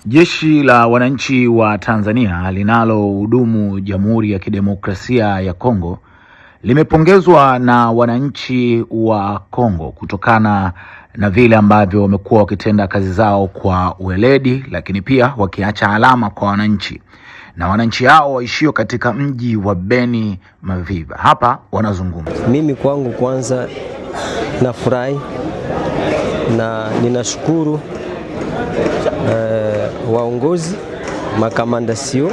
Jeshi la Wananchi wa Tanzania linalohudumu Jamhuri ya Kidemokrasia ya Kongo limepongezwa na wananchi wa Kongo kutokana na vile ambavyo wamekuwa wakitenda kazi zao kwa weledi, lakini pia wakiacha alama kwa wananchi. Na wananchi hao waishio katika mji wa Beni Maviva hapa wanazungumza. Mimi kwangu kwanza nafurahi na ninashukuru waongozi makamanda sio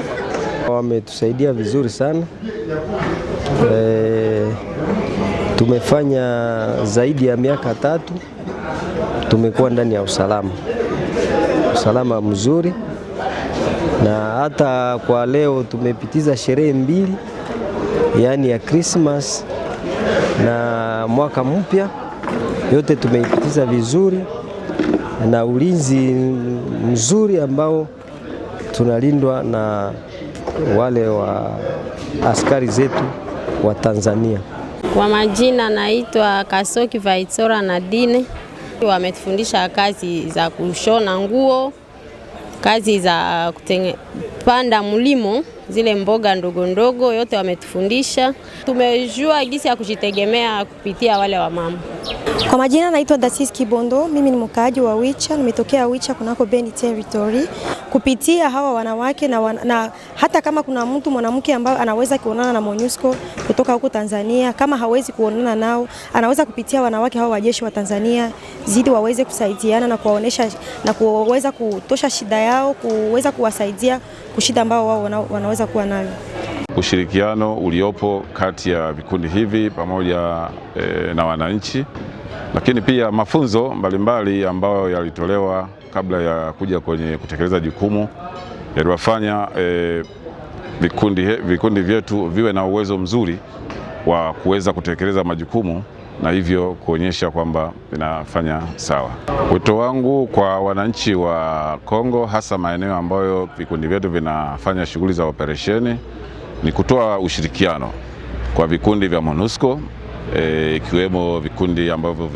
wametusaidia vizuri sana. Tumefanya zaidi ya miaka 3 tumekuwa ndani ya usalama mzuri, na hata kwa leo tumepitiza sherehe 2, yani ya Christmas na mwaka mpya, yote tumeipitiza vizuri na ulinzi mzuri ambao tunalindwa na wale wa askari zetu wa Tanzania. Kwa majina naitwa Kasoki Vaitsora Nadine. Wametufundisha kazi za kushona nguo, kazi za kupanda mlimo, zile mboga ndogo ndogo, yote wametufundisha. Tumejua jinsi ya kujitegemea kupitia wale wa mama. Kwa majina naitwa Dasis Kibondo, mimi ni mkaaji wa Wicha, nimetokea Wicha kunako Beni Territory. Kupitia hawa wanawake na hata kama kuna mtu mwanamke ambaye anaweza kuonana na MONUSCO kutoka huko Tanzania, kama hawezi kuonana nao, anaweza kupitia wanawake hawa wa jeshi wa Tanzania zidi waweze kusaidiana na kuwaonesha na kuweza kutosha shida yao, kuweza kuwasaidia kushida ambao wao wanaweza kuwa nayo. Ushirikiano uliopo kati ya vikundi hivi pamoja na wananchi, lakini pia mafunzo mbalimbali ambayo yalitolewa kabla ya kuja kwenye kutekeleza jukumu yaliwafanya vikundi vyetu viwe na uwezo mzuri wa kuweza kutekeleza majukumu na hivyo kuonyesha kwamba vinafanya sawa. Wito wangu kwa wananchi wa Kongo, hasa maeneo ambayo vikundi vyetu vinafanya shughuli za operesheni, ni kutoa ushirikiano kwa vikundi vya MONUSCO, ikiwemo vikundi ambavyo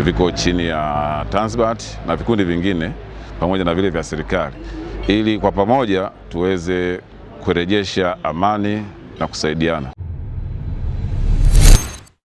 viko chini ya Tanzbat na vikundi vingine pamoja na vile vya serikali, ili kwa pamoja tuweze kurejesha amani na kusaidiana.